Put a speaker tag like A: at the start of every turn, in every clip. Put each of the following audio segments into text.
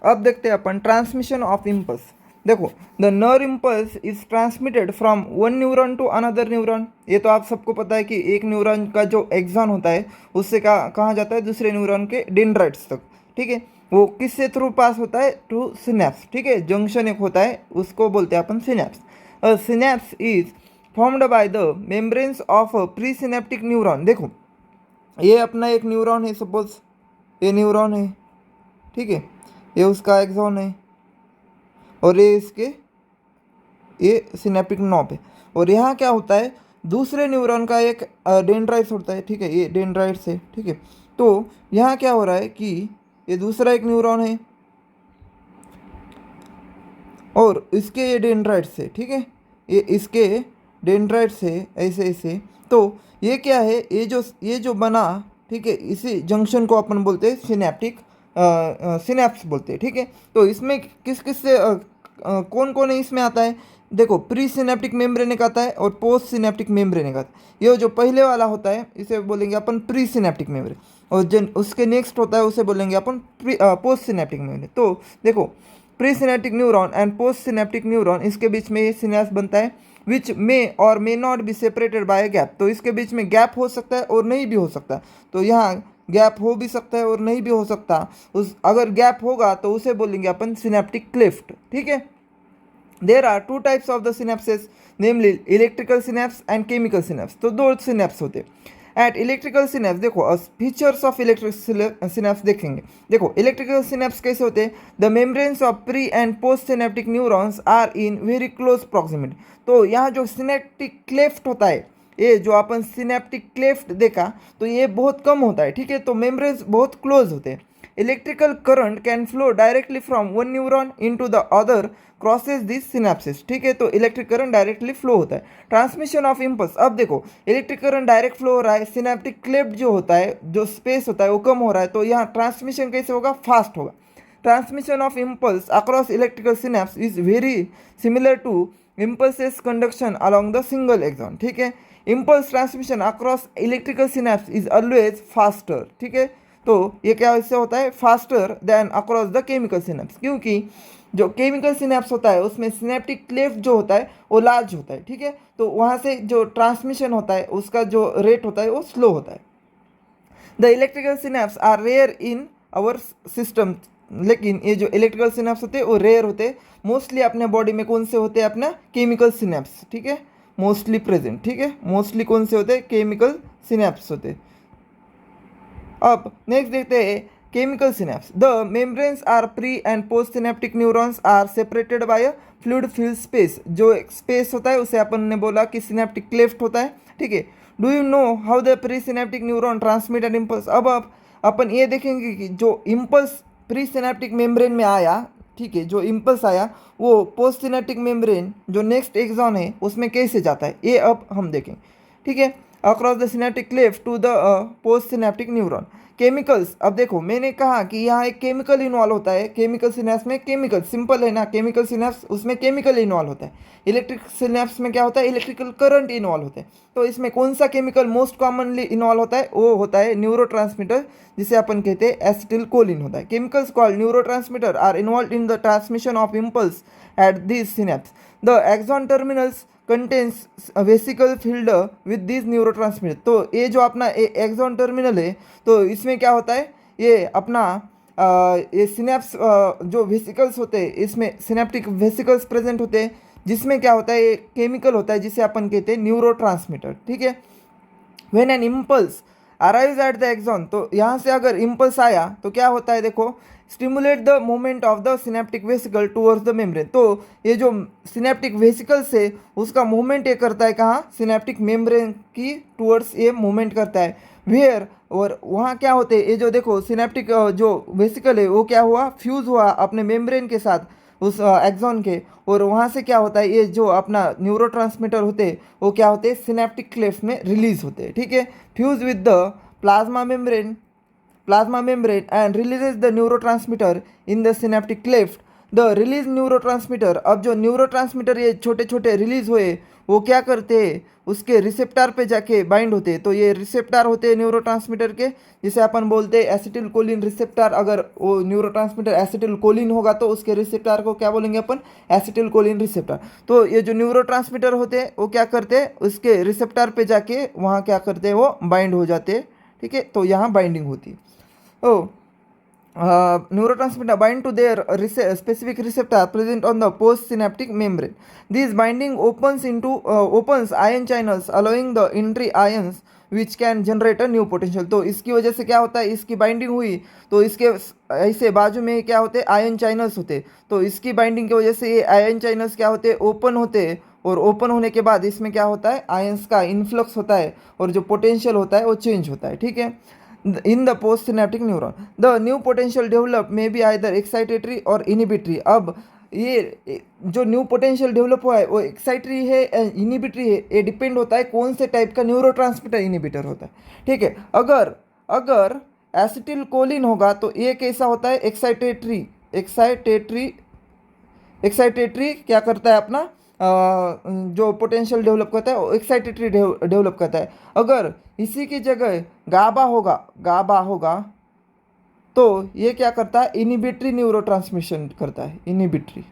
A: अब देखते हैं अपन ट्रांसमिशन ऑफ इम्पल्स। देखो, the nerve impulse is transmitted from one neuron to another neuron. ये तो आप सबको पता है कि एक न्यूरॉन का जो एक्सॉन होता है उससे कहाँ जाता है दूसरे न्यूरॉन के डेंड्राइट्स तक। ठीक है, वो किससे थ्रू पास होता है? Through synapse. ठीक है, जंक्शन एक होता है, उसको बोलते हैं अपन synapse. Synapse is formed by the membranes of pre synaptic neuron. देखो, ये अपना एक न्यूरॉन है, सपोज ये न्यूरॉन है, ठीक है, ये उसका एक्सॉन है और ये सिनेप्टिक नॉब है। और यहाँ क्या होता है, दूसरे न्यूरॉन का एक डेंड्राइट्स होता है। ठीक है, ये डेंड्राइट्स है। ठीक है, तो यहाँ क्या हो रहा है कि ये दूसरा एक न्यूरॉन है और इसके ये डेंड्राइट्स है। ठीक है, ये इसके डेंड्राइट्स है, ऐसे ऐसे। तो ये क्या है, ये जो बना, ठीक है, इसी जंक्शन को अपन बोलते हैं सिनेप्टिक सिनेप्स बोलते हैं। ठीक है, तो इसमें किस किस से कौन कौन है इसमें आता है? देखो, प्री सिनेप्टिक मेम्ब्रेन आता है और पोस्ट सिनेप्टिक मेम्ब्रेन आता है। ये जो पहले वाला होता है इसे बोलेंगे अपन प्री सिनेप्टिक मेम्ब्रेन, और जो उसके नेक्स्ट होता है उसे बोलेंगे अपन पोस्ट सिनेप्टिक मेम्ब्रेन। तो देखो, pre synaptic neuron and post synaptic neuron, इसके बीच में ये सिनेप्स बनता है विच मे और may not be separated by gap. तो इसके बीच में गैप हो सकता है और नहीं भी हो सकता। तो यहाँ गैप हो भी सकता है और नहीं भी हो सकता। अगर गैप होगा तो उसे बोलेंगे अपन सिनेप्टिक क्लिफ्ट। ठीक है, there are two types of the synapses, namely electrical synapse and chemical synapse. तो दो सिनेप्स होते हैं। एट इलेक्ट्रिकल सिनेप्स, देखो फीचर्स ऑफ इलेक्ट्रिक सिनेप्स देखेंगे। देखो, इलेक्ट्रिकल सिनेप्स कैसे होते हैं? The membranes of pre and post synaptic neurons are in very close proximity. तो यहाँ जो सिनेप्टिक क्लेफ्ट होता है, ये जो अपन सिनेप्टिक क्लेफ्ट देखा, तो ये बहुत कम होता है। ठीक है, तो मेम्ब्रेन्स बहुत क्लोज होते हैं। Electrical current can flow directly from one neuron into the other crosses this synapses. ठीक है, तो इलेक्ट्रिक करंट डायरेक्टली फ्लो होता है। ट्रांसमिशन ऑफ इम्पल्स, अब देखो, इलेक्ट्रिक करंट डायरेक्ट फ्लो हो रहा है, सिनेप्टिक क्लेफ्ट जो होता है, जो स्पेस होता है वो कम हो रहा है, तो यहाँ ट्रांसमिशन कैसे होगा? फास्ट होगा। Transmission of impulse across electrical synapse is very similar to impulses conduction along the single axon. ठीक है, impulse transmission across electrical synapse is always faster. ठीक है, तो ये क्या इससे होता है? Faster than across the chemical synapse, क्योंकि जो केमिकल सिनेप्स होता है उसमें सिनेप्टिक क्लेफ्ट जो होता है वो लार्ज होता है। ठीक है, तो वहाँ से जो ट्रांसमिशन होता है उसका जो रेट होता है वो स्लो होता है। The electrical synapse are rare in our system, लेकिन ये जो इलेक्ट्रिकल सिनेप्स होते हैं वो रेयर होते हैं। मोस्टली अपने बॉडी में कौन से होते हैं? अपना केमिकल सिनेप्स। ठीक है, मोस्टली प्रेजेंट। ठीक है, मोस्टली कौन से होते हैं? केमिकल सिनेप्स होते हैं। अब नेक्स्ट देखते हैं chemical synapse. The membranes are pre and post synaptic neurons are separated by a fluid filled space. जो स्पेस होता है उसे अपन ने बोला कि सिनेप्टिक क्लेफ्ट होता है। ठीक है, do you know how the pre synaptic neuron transmitted impulse? अब अपन ये देखेंगे कि जो इम्पल्स प्री सिनेप्टिक मेम्ब्रेन में आया, ठीक है, जो इम्पल्स आया वो पोस्ट सिनेप्टिक मेम्ब्रेन जो नेक्स्ट एक्सॉन है उसमें कैसे जाता है, ये अब हम देखेंगे। ठीक है, across the synaptic cleft to the post synaptic neuron. Chemicals, अब देखो मैंने कहा कि यहाँ एक केमिकल इन्वॉल्व होता है। केमिकल सिनेप्स में केमिकल, सिंपल है ना, केमिकल सिनेप्स उसमें केमिकल इन्वॉल्व होता है। इलेक्ट्रिक सिनेप्स में क्या होता है? इलेक्ट्रिकल करंट इन्वॉल्व होता है। तो इसमें कौन सा केमिकल मोस्ट कॉमनली इन्वॉल्व होता है? वो होता है न्यूरोट्रांसमीटर, जिसे अपन कहते हैं एसिटिलकोलिन होता है। Chemicals called neurotransmitter are involve in the transmission of impulse at this synapse. The axon terminals contains vesicle filled with this neurotransmitter. तो ये जो अपना एक्सॉन टर्मिनल है, तो इसमें क्या होता है? ये अपना ये सिनेप्स जो वेसिकल्स होते हैं, इसमें सिनेप्टिक वेसिकल्स प्रेजेंट होते हैं, जिसमें क्या होता है? ये केमिकल होता है जिसे अपन कहते हैं न्यूरोट्रांसमीटर। ठीक है, when an impulse arrives at the axon, तो यहाँ से अगर इम्पल्स आया तो क्या होता है? देखो, stimulate the movement of the synaptic vesicle towards the membrane. तो ये जो सिनेप्टिक वेसिकल से उसका मूवमेंट ये करता है कहाँ? सिनेप्टिक मेम्ब्रेन की टूवर्ड्स ये मूवमेंट करता है। वेयर, और वहाँ क्या होते हैं? ये जो देखो सिनेप्टिक जो वेसिकल है वो क्या हुआ? फ्यूज़ हुआ अपने मेम्ब्रेन के साथ, उस एक्सॉन के, और वहाँ से क्या होता है? ये जो अपना न्यूरोट्रांसमीटर होते हैं वो क्या होते हैं? सिनेप्टिक क्लेफ्ट में रिलीज होते हैं। ठीक है, fuse with the plasma membrane and releases the neurotransmitter in the synaptic cleft. The release neurotransmitter, अब जो न्यूरोट्रांसमीटर ये छोटे छोटे रिलीज हुए वो क्या करते हैं, उसके रिसेप्टर पे जाके बाइंड होते हैं। तो ये रिसेप्टर होते हैं न्यूरोट्रांसमीटर के, जिसे अपन बोलते हैं एसिटिल कोलिन रिसेप्टर। अगर वो न्यूरोट्रांसमीटर एसिटिल कोलिन होगा तो उसके रिसेप्टर को क्या बोलेंगे अपन, एसिटिल कोलिन रिसेप्टर। तो ये जो न्यूरोट्रांसमीटर होते हैं वो क्या करते हैं, उसके रिसेप्टर पे जाके वहाँ क्या करते हैं, वो बाइंड हो जाते हैं। ठीक है, तो यहाँ बाइंडिंग होती है। ओ neurotransmitter bind to their specific receptor present on the postsynaptic membrane. This binding opens ion channels, allowing the entry ions which can generate a new potential. तो इसकी वजह से क्या होता है, इसकी बाइंडिंग हुई तो इसके ऐसे बाजू में क्या होते हैं, आयन चैनल्स होते। तो इसकी बाइंडिंग की वजह से ये आयन चैनल्स क्या होते हैं, ओपन होते हैं। और ओपन होने के बाद इसमें क्या होता है, आयंस का इन्फ्लक्स होता है और जो पोटेंशियल होता है वो चेंज होता है। ठीक है, in the postsynaptic neuron the new potential developed may be either excitatory or inhibitory। अब ये जो न्यू पोटेंशियल डेवलप हुआ है वो एक्साइटरी है, इनिबिटरी है, ये डिपेंड होता है कौन से टाइप का न्यूरोट्रांसमीटर इनिबिटर होता है। ठीक है, अगर अगर एसिटिल कोलिन होगा तो ये कैसा होता है, एक्साइटेटरी एक्साइटेटरी एक्साइटेटरी क्या करता है अपना जो पोटेंशियल डेवलप करता है वो एक्साइटेटरी डेवलप करता है। अगर इसी की जगह गाबा होगा तो ये क्या करता है, इनिबिटरी न्यूरोट्रांसमिशन करता है, इनिबिटरी।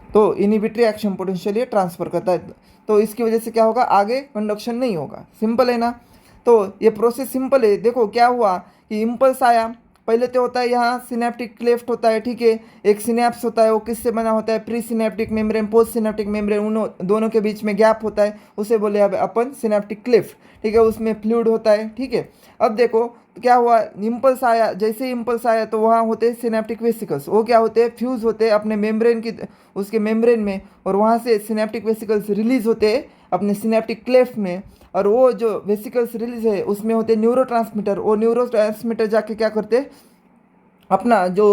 A: तो इनिबिटरी एक्शन पोटेंशियल ये ट्रांसफर करता है। तो इसकी वजह से क्या होगा, आगे कंडक्शन नहीं होगा। सिंपल है ना। तो ये प्रोसेस सिंपल है। देखो क्या हुआ कि इम्पल्स आया, पहले तो होता है यहाँ सिनेप्टिक क्लेफ्ट होता है। ठीक है, एक सिनेप्स होता है, वो किससे बना होता है, pre synaptic membrane post synaptic membrane, उन दोनों के बीच में गैप होता है, उसे बोले अब अपन सिनेप्टिक क्लेफ्ट। ठीक है, उसमें फ्लूइड होता है। ठीक है, अब देखो क्या हुआ, इम्पल्स आया, जैसे ही इम्पल्स आया तो वहाँ होते हैं सिनेप्टिक वेसिकल्स, वो क्या होते हैं, फ्यूज होते हैं अपने मेम्ब्रेन की, उसके मेम्ब्रेन में, और वहाँ से सिनेप्टिक वेसिकल्स रिलीज होते हैं अपने सिनेप्टिक क्लेफ्ट में। और वो जो वेसिकल्स रिलीज है उसमें होते हैं न्यूरोट्रांसमीटर। वो न्यूरोट्रांसमीटर जाके क्या करते हैं, अपना जो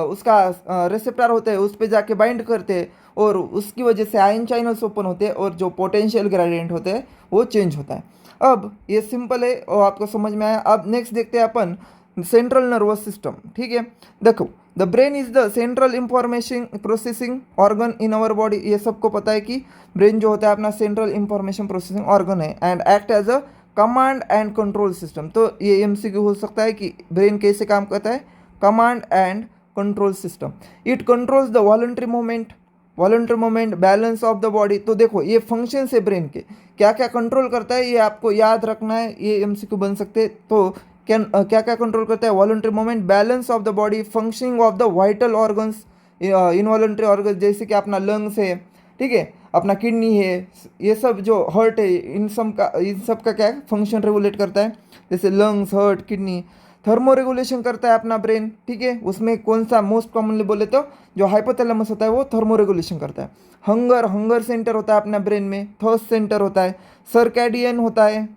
A: उसका रिसेप्टर होता है उस पर जाके बाइंड करते हैं, और उसकी वजह से आयन चैनल्स ओपन होते हैं और जो पोटेंशियल ग्रेडियंट होते हैं वो चेंज होता है। अब ये सिंपल है और आपको समझ में आया। अब नेक्स्ट देखते हैं अपन सेंट्रल नर्वस सिस्टम। ठीक है, देखो the brain is the central information processing organ in our body. ये सबको पता है कि ब्रेन जो होता है अपना सेंट्रल इंफॉर्मेशन प्रोसेसिंग ऑर्गन है, and act as a command and control system. तो ये एमसीक्यू हो सकता है कि ब्रेन कैसे काम करता है, command and control system. It controls the voluntary moment balance of the body. तो देखो ये फंक्शन है ब्रेन के, क्या क्या कंट्रोल करता है ये आपको याद रखना है, ये एमसीक्यू बन सकते हैं। तो क्या क्या कंट्रोल करता है, voluntary moment, balance of the body, functioning of the vital organs, involuntary organs जैसे कि अपना लंग्स है, ठीक है, अपना किडनी है, ये सब जो हर्ट है, इन सब का क्या फंक्शन रेगुलेट करता है, जैसे lungs, heart, kidney. Thermoregulation करता है अपना ब्रेन। ठीक है, उसमें कौन सा मोस्ट कॉमनली बोले तो जो हाइपोथैलेमस होता है वो थर्मो रेगुलेशन करता है। हंगर सेंटर होता है अपना ब्रेन में, थर्स्ट सेंटर होता है, सर्कैडियन होता है,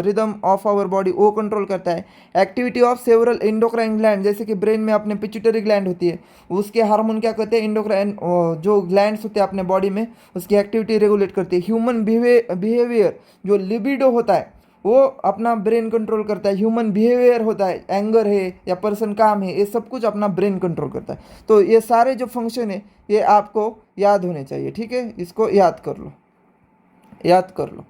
A: रिदम ऑफ आवर बॉडी वो कंट्रोल करता है। Activity of several endocrine gland, जैसे कि ब्रेन में अपने पिट्यूटरी ग्लैंड होती है, उसके हार्मोन क्या करते हैं, एंडोक्राइन जो ग्लैंड्स होते हैं अपने बॉडी में उसकी एक्टिविटी रेगुलेट करती है। ह्यूमन बिहेवियर जो लिबिडो होता है वो अपना ब्रेन कंट्रोल करता है। ह्यूमन बिहेवियर होता है, एंगर है या पर्सन काम है, ये सब कुछ अपना ब्रेन कंट्रोल करता है। तो ये सारे जो फंक्शन है ये आपको याद होने चाहिए। ठीक है, इसको याद कर लो,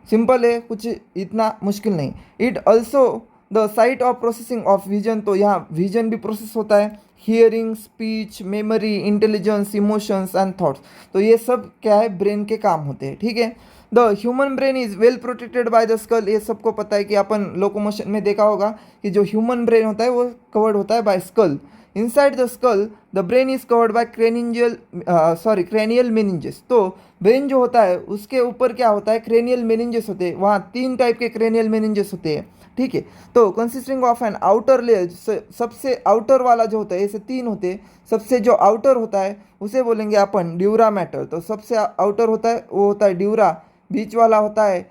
A: सिंपल है, कुछ इतना मुश्किल नहीं। It also the site of processing of vision. तो यहाँ विजन भी प्रोसेस होता है, hearing, speech, memory, intelligence, emotions and thoughts. तो ये सब क्या है, ब्रेन के काम होते हैं। ठीक है, the human brain is well protected by the skull. ये सबको पता है कि अपन लोकोमोशन में देखा होगा कि जो ह्यूमन ब्रेन होता है वो कवर्ड होता है by skull. Inside the skull the brain is covered by cranial meninges. तो ब्रेन जो होता है उसके ऊपर क्या होता है, क्रेनियल मेनिंजेस होते हैं। वहाँ 3 टाइप के क्रेनियल मेनिंजेस होते हैं। ठीक है, तो consisting of an outer layer, सबसे आउटर वाला जो होता है, ऐसे 3 होते हैं, सबसे जो आउटर होता है उसे बोलेंगे अपन ड्यूरा मैटर। तो सबसे आउटर होता है वो होता है ड्यूरा, बीच वाला होता है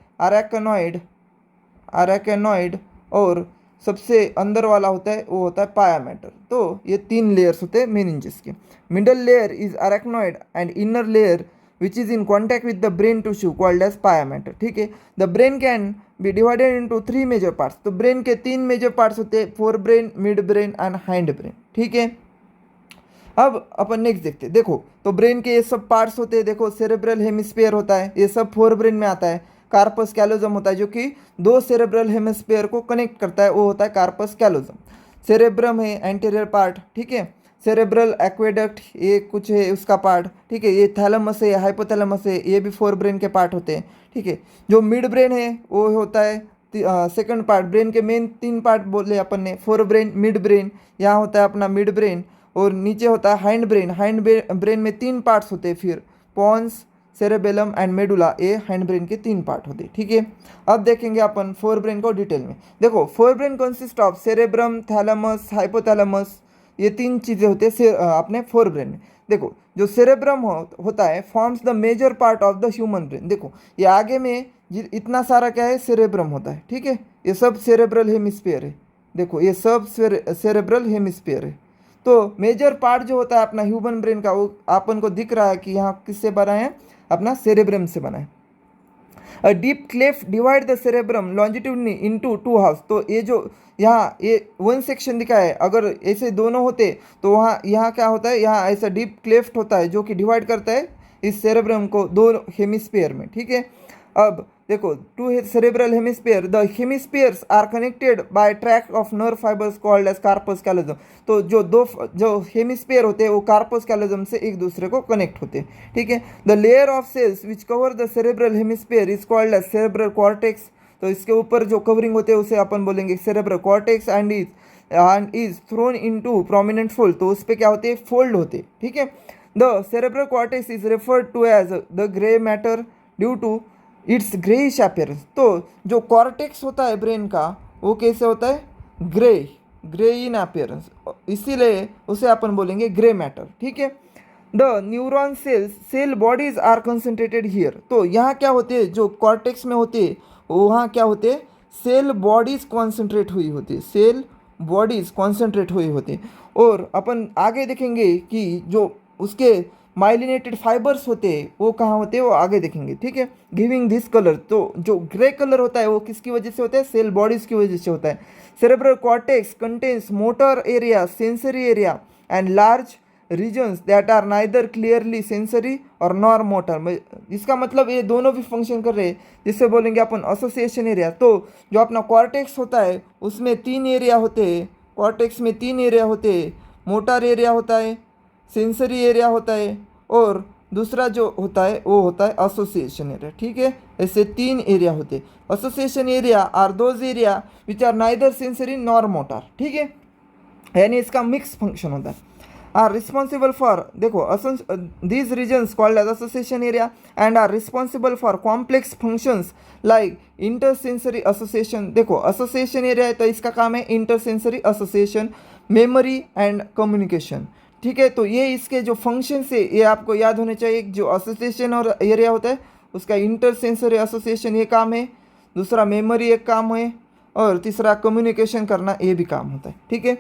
A: अरेकेनॉइड और सबसे अंदर वाला होता है वो होता है पाया मैटर। तो ये 3 लेयर्स होते हैं मेनिंजेस के। Middle layer is arachnoid and inner layer which is in contact with the brain tissue called as pia mater. ठीक है, the brain can be divided into 3 major parts. तो ब्रेन के 3 major parts होते हैं, fore brain, mid brain and hind brain. ठीक है, अब अपन next देखते हैं। देखो तो ब्रेन के ये सब पार्ट्स होते हैं। देखो सेरेब्रल हेमिस्फीयर होता है, ये सब फोर ब्रेन में आता है। कार्पस कैलोजम होता है जो कि दो सेरेब्रल हेमिस्फीयर को कनेक्ट करता है, वो होता है कार्पस कैलोजम। सेरेब्रम है एंटीरियर पार्ट, ठीक है। सेरेब्रल एक्वेडक्ट ये कुछ है उसका पार्ट, ठीक है। ये थैलेमस है, हाइपोथैलेमस है, ये भी फोर ब्रेन के पार्ट होते हैं, ठीक है। जो मिड ब्रेन है वो होता है सेकंड पार्ट। ब्रेन के मेन तीन पार्ट बोले अपन ने, फोर ब्रेन, मिड ब्रेन, यहाँ होता है अपना मिड ब्रेन, और नीचे होता है हाइंड ब्रेन। हाइंड ब्रेन में तीन पार्ट्स होते हैं, फिर पॉन्स, सेरेबेलम एंड मेडुला, ये हाइंड ब्रेन के तीन पार्ट होते हैं, ठीक है। अब देखेंगे अपन फोर ब्रेन को डिटेल में। देखो fore brain consist of cerebrum, thalamus, hypothalamus, ये तीन चीज़ें होते हैं अपने फोर ब्रेन में। देखो जो सेरेब्रम होता है forms the major part of the human brain. देखो ये आगे में इतना सारा क्या है, सेरेब्रम होता है, ठीक है। ये सब सेरेब्रल हेमिस्फीयर है। देखो ये सब सेरेब्रल हेमिस्फीयर है। तो मेजर पार्ट जो होता है अपना ह्यूमन ब्रेन का, वो अपन को दिख रहा है कि यहाँ किससे बना है, अपना सेरेब्रम से बना है। A deep cleft divide the cerebrum longitudinally into two half. तो ये जो यहाँ ये वन सेक्शन दिखा है, अगर ऐसे दोनों होते तो वहाँ यहाँ क्या होता है, यहाँ ऐसा डीप क्लेफ्ट होता है जो कि डिवाइड करता है इस सेरेब्रम को दो हेमिस्फीयर में, ठीक है। अब देखो two cerebral hemisphere, the hemispheres are connected by track of nerve fibres called as corpus callosum. तो जो हेमिस्फीयर होते हैं वो कार्पस कैलोजम से एक दूसरे को कनेक्ट होते हैं, ठीक है। The layer of cells which cover the cerebral hemisphere is called as cerebral cortex. तो इसके ऊपर जो कवरिंग होते हैं उसे अपन बोलेंगे cerebral cortex and is throne into prominent fold. तो उस पर क्या होते हैं, फोल्ड होते हैं, ठीक है। The cerebral cortex is referred to as the grey matter due to its greyish appearance. तो जो कॉर्टेक्स होता है ब्रेन का वो कैसे होता है, ग्रे इन अपीयरेंस, इसीलिए उसे अपन बोलेंगे ग्रे मैटर, ठीक है। The neuron cell bodies are concentrated here. तो यहाँ क्या होते हैं, जो कॉर्टेक्स में होते हैं वहाँ क्या होते हैं, सेल बॉडीज कॉन्सेंट्रेट हुई होती है, सेल बॉडीज कॉन्सेंट्रेट हुई होती है। और अपन आगे देखेंगे कि जो उसके माइलिनेटेड फाइबर्स होते हैं वो कहाँ होते हैं, वो आगे देखेंगे, ठीक है। गिविंग दिस कलर, तो जो ग्रे कलर होता है वो किसकी वजह से होता है, सेल बॉडीज की वजह से होता है। Cerebral cortex contains motor area, sensory area and large regions that are neither clearly sensory और नॉर मोटर। इसका मतलब ये दोनों भी फंक्शन कर रहे हैं, जिससे बोलेंगे अपन एसोसिएशन एरिया। तो जो अपना कॉर्टेक्स होता है उसमें तीन एरिया होते हैं, कॉर्टेक्स में तीन एरिया होते हैं, मोटर एरिया होता है, सेंसरी एरिया होता है, और दूसरा जो होता है वो होता है एसोसिएशन एरिया, ठीक है। ऐसे तीन एरिया होते हैं। Association area are those area which are neither sensory nor motor, ठीक है, यानी इसका मिक्स फंक्शन होता है। आर रिस्पॉन्सिबल फॉर, देखो these regions called as association area and are responsible for complex functions like intersensory association. देखो association area है तो इसका काम है intersensory association, memory and communication, ठीक है। तो ये इसके जो फंक्शन है ये आपको याद होने चाहिए। जो एसोसिएशन और एरिया होता है उसका इंटरसेंसरी एसोसिएशन ये काम है, दूसरा मेमोरी एक काम है, और तीसरा कम्युनिकेशन करना ये भी काम होता है, ठीक है।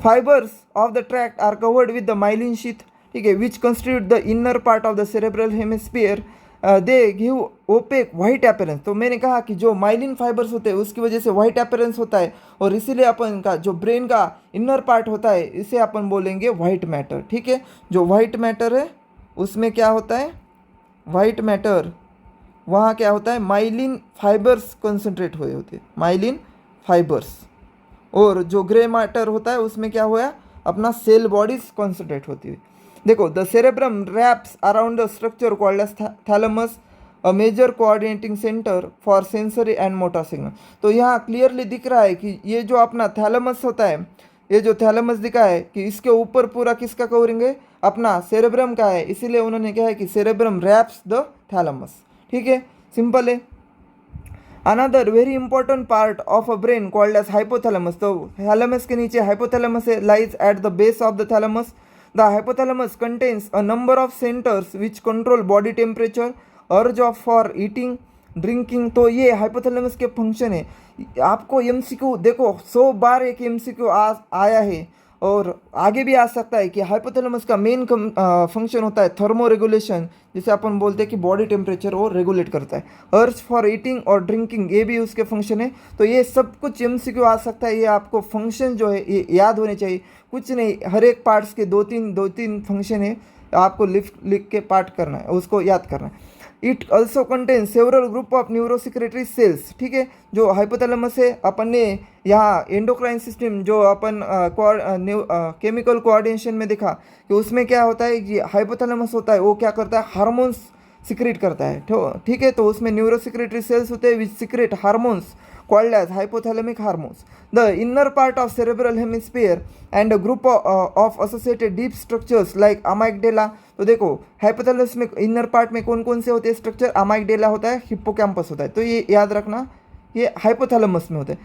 A: Fibres of the tract are covered with the myelin sheath, ठीक है, which constitute the inner part of the cerebral hemisphere, they give opaque white appearance. तो मैंने कहा कि जो माइलिन फाइबर्स होते हैं उसकी वजह से वाइट अपीयरेंस होता है, और इसीलिए अपन का जो ब्रेन का इनर पार्ट होता है इसे अपन बोलेंगे वाइट मैटर, ठीक है। जो वाइट मैटर है उसमें क्या होता है, वाइट मैटर वहाँ क्या होता है, माइलिन फाइबर्स कंसंट्रेट हुए होते हैं, माइलिन फाइबर्स। और जो ग्रे मैटर होता है उसमें क्या हुआ, अपना सेल बॉडीज कॉन्सेंट्रेट होती है। देखो the cerebrum wraps around the structure called as thalamus, a major coordinating centre for sensory and motor signal. तो यहाँ क्लियरली दिख रहा है कि ये जो अपना थैलेमस होता है, ये जो थैलेमस दिखा है कि इसके ऊपर पूरा किसका कवरिंग है, अपना सेरेब्रम का है, इसीलिए उन्होंने कहा है कि सेरेब्रम रैप्स द थैलेमस, ठीक है, सिंपल है। Another very important part of a brain called as hypothalamus. तो थैलेमस के नीचे hypothalamus lies at the base of the thalamus. The hypothalamus contains a number of centres which control body temperature, urge of for eating, drinking. तो ये hypothalamus के function है। आपको MCQ देखो 100 बार एक एमसीक्यू आया है, और आगे भी आ सकता है कि हाइपोथैलेमस का मेन फंक्शन होता है थर्मो रेगुलेशन, जिसे अपन बोलते हैं कि बॉडी टेम्परेचर वो रेगुलेट करता है। अर्ज फॉर ईटिंग और ड्रिंकिंग, ये भी उसके फंक्शन है। तो ये सब कुछ एमसीक्यू आ सकता है, ये आपको फंक्शन जो है ये याद होने चाहिए। कुछ नहीं, हर एक पार्ट्स के दो तीन फंक्शन है, आपको लिख के पार्ट करना है, उसको याद करना है। It also contain several group of neurosecretory cells, ठीक है। जो हाइपोथैलेमस है, अपन ने यहाँ एंडोक्राइन सिस्टम जो अपन केमिकल कोऑर्डिनेशन में देखा कि उसमें क्या होता है कि हाइपोथैलेमस होता है, वो क्या करता है, हार्मोन्स सिक्रेट करता है, ठीक है। तो उसमें न्यूरोसिक्रेटरी सेल्स होते हैं which secrete hormones called as hypothalamic hormones. The inner part of cerebral hemisphere and a group of associated deep structures like amygdala. तो देखो हाइपोथैलेमस में इनर पार्ट में कौन कौन से होते हैं स्ट्रक्चर, अमाइगडेला होता है, हिप्पोकैम्पस होता है। तो ये याद रखना, ये हाइपोथैलेमस में होता है,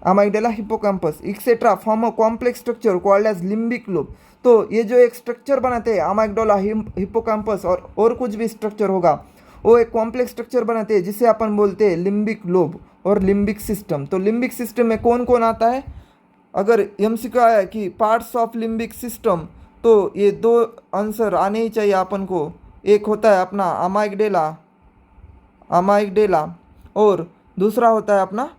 A: amygdala, hippocampus etcetera form a complex structure called as limbic lobe. तो ये जो एक स्ट्रक्चर बनाते हैं अमाइगडोला, हिप्पोकैम्पस और कुछ भी स्ट्रक्चर होगा, वो एक कॉम्प्लेक्स स्ट्रक्चर बनाते हैं जिसे अपन बोलते हैं लिम्बिक लोब और लिम्बिक सिस्टम। तो लिम्बिक सिस्टम में कौन कौन आता है, अगर एमसीक्यू आया कि पार्ट्स ऑफ लिम्बिक सिस्टम, तो ये दो आंसर आने ही चाहिए अपन को। एक होता है अपना अमाइगडेला और दूसरा होता है अपना,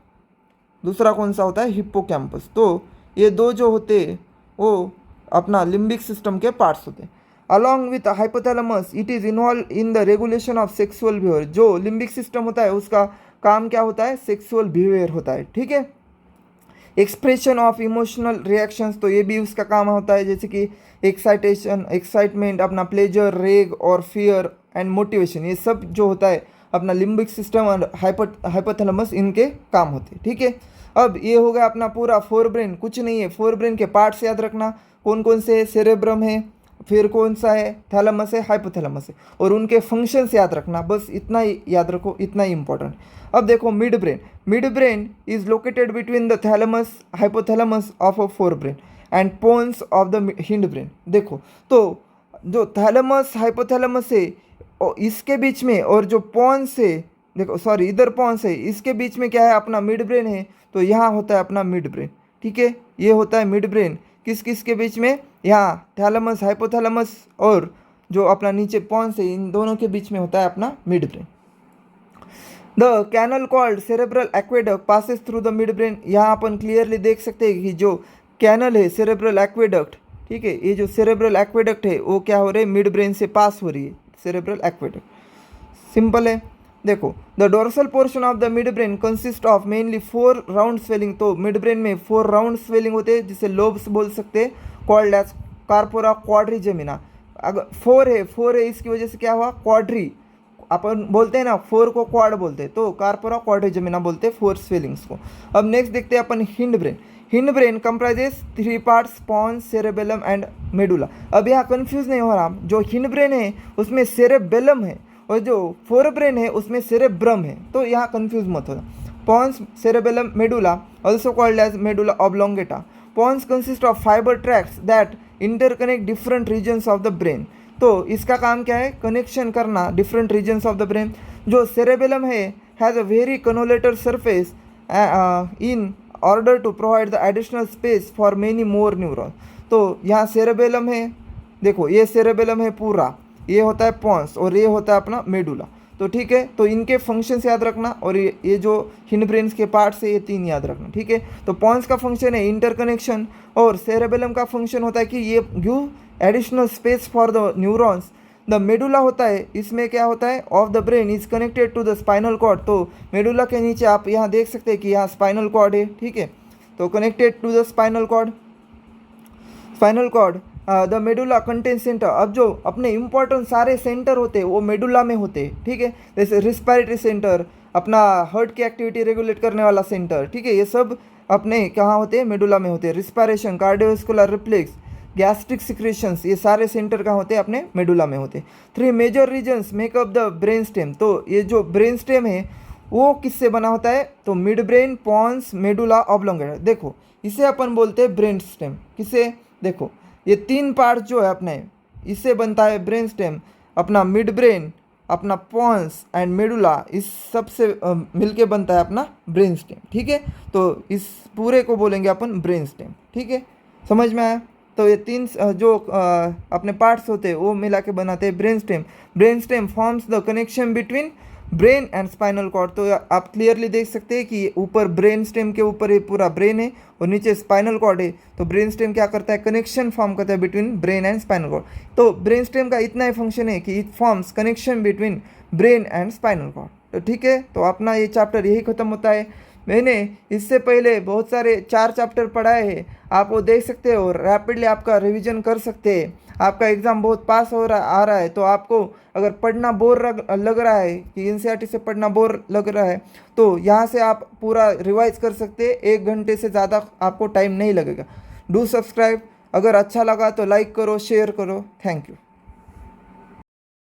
A: दूसरा कौन सा होता है, हिप्पोकैम्पस। तो ये दो जो होते वो अपना लिम्बिक सिस्टम के पार्ट्स होते हैं। Along with hypothalamus it is involve in the regulation of sexual behaviour. जो लिम्बिक सिस्टम होता है उसका काम क्या होता है, सेक्सुअल बिहेवियर होता है, ठीक है। एक्सप्रेशन ऑफ इमोशनल रिएक्शंस, तो ये भी उसका काम होता है, जैसे कि एक्साइटमेंट, अपना प्लेजर, रेग और फियर एंड मोटिवेशन, ये सब जो होता है अपना लिम्बिक सिस्टम और हाइपोथैलेमस इनके काम होते हैं, ठीक है। अब ये हो गया अपना पूरा फोर ब्रेन। कुछ नहीं है, फोर ब्रेन के पार्ट्स याद रखना कौन कौन से, सेरेब्रम है, फिर कौन सा है, थैलेमस है, हाइपोथैलेमस है, और उनके फंक्शंस याद रखना, बस इतना ही याद रखो, इतना ही इंपॉर्टेंट। अब देखो mid brain is located between the thalamus hypothalamus of a fore brain and pons of the hind brain. देखो तो जो थैलेमस हाइपोथैलेमस है इसके बीच में, और जो पोन्स है, देखो सॉरी इधर पोन्स है, इसके बीच में क्या है, अपना मिड ब्रेन है। तो यहाँ होता है अपना मिड ब्रेन, ठीक है, ये होता है मिड ब्रेन। किस किस के बीच में, यहाँ थैलेमस हाइपोथैलेमस और जो अपना नीचे पोन्स है, इन दोनों के बीच में होता है अपना mid brain. The canal called cerebral aqueduct passes through the mid brain. यहाँ अपन क्लियरली देख सकते हैं कि जो कैनल है सेरेब्रल एक्वेडक्ट, ठीक है, ये जो सेरेब्रल एक्वेडक्ट है वो क्या हो रही है, मिड ब्रेन से पास हो रही है सेरेब्रल एक्वेडक्ट। सिंपल है। देखो the dorsal portion of the mid brain consist of mainly 4 round swelling. तो मिड ब्रेन में 4 राउंड स्वेलिंग होते हैं जिसे लोब्स बोल सकते हैं, कॉल्ड एज कार्पोरा क्वाड्रिजेमिना। अगर 4 है इसकी वजह से क्या हुआ, क्वाड्री, अपन बोलते हैं ना 4 को क्वाड बोलते हैं, तो कार्पोरा क्वाड्रिजेमिना बोलते हैं 4 स्वेलिंग्स को। अब नेक्स्ट देखते हैं अपन hind brain comprises 3 parts, pons, cerebellum and medulla. अब यहाँ कंफ्यूज नहीं हो रहा, जो हिंड ब्रेन है उसमें सेरेबेलम है और जो फोर ब्रेन है उसमें सेरेब्रम है, तो यहाँ कंफ्यूज मत होना। Pons, cerebellum, medulla, also called as medulla oblongata. Pons consist of fibre tracts that interconnect different regions of the brain. तो इसका काम क्या है, कनेक्शन करना different regions of the brain. जो सेरेबेलम है has a very convoluted surface in order to provide the additional space for many more neuron. तो यहाँ सेरेबेलम है, देखो ये सेरेबेलम है पूरा, ये होता है पॉन्स और ये होता है अपना मेडुला। तो ठीक है, तो इनके फंक्शंस याद रखना, और ये जो हिंड ब्रेन्स के पार्ट्स है ये 3 याद रखना, ठीक है। तो पॉन्स का फंक्शन है इंटरकनेक्शन, और सेरेबेलम का फंक्शन होता है कि ये give additional space for the neurons. The medulla होता है, इसमें क्या होता है, of the brain is connected to the spinal cord. तो मेडुला के नीचे आप यहाँ देख सकते हैं कि यहाँ स्पाइनल कॉर्ड है, ठीक है, तो connected to the spinal cord. The medulla contain centre. अब जो अपने इंपॉर्टेंट सारे सेंटर होते हैं वो मेडुला में होते हैं, ठीक है, जैसे रिस्पायरेटरी सेंटर, अपना हार्ट की एक्टिविटी रेगुलेट करने वाला सेंटर, ठीक है, ये सब अपने कहाँ होते हैं, मेडुला में होते हैं। Respiration, cardiovascular reflex, gastric secretions, ये सारे सेंटर कहाँ होते हैं, अपने मेडुला में होते हैं। 3 major regions make up the brain stem. तो ये जो ब्रेन स्टेम है वो किससे बना होता है, तो mid brain, pons, medulla oblongata. देखो इसे अपन बोलते हैं ब्रेन स्टेम। किसे, देखो ये 3 पार्ट जो है अपने, इससे बनता है ब्रेन स्टेम। अपना मिड ब्रेन, अपना पॉन्स एंड मेडुला, इस सब से मिलके बनता है अपना ब्रेन स्टेम, ठीक है। तो इस पूरे को बोलेंगे अपन ब्रेन स्टेम, ठीक है। समझ में आया? तो ये तीन जो अपने पार्ट्स होते हैं वो मिला के बनाते हैं brain stem. Brain stem forms the connection between brain and spinal cord. तो आप क्लियरली देख सकते हैं कि ऊपर ब्रेन स्टेम के ऊपर ये पूरा ब्रेन है और नीचे स्पाइनल कॉर्ड है। तो ब्रेन स्टेम क्या करता है, कनेक्शन फॉर्म करता है between brain and spinal cord. तो ब्रेन स्टेम का इतना ही फंक्शन है कि it forms connection between brain and spinal cord. तो ठीक है, तो अपना ये चैप्टर यही खत्म होता है। मैंने इससे पहले बहुत सारे 4 चैप्टर पढ़ाए हैं, आप वो देख सकते हो, रैपिडली आपका रिवीजन कर सकते हैं। आपका एग्ज़ाम बहुत पास हो रहा आ रहा है, तो आपको अगर पढ़ना बोर लग रहा है कि एनसीईआरटी से पढ़ना बोर लग रहा है, तो यहाँ से आप पूरा रिवाइज कर सकते हैं। 1 घंटे से ज़्यादा आपको टाइम नहीं लगेगा। Do subscribe. अगर अच्छा लगा तो लाइक करो, शेयर करो। Thank you.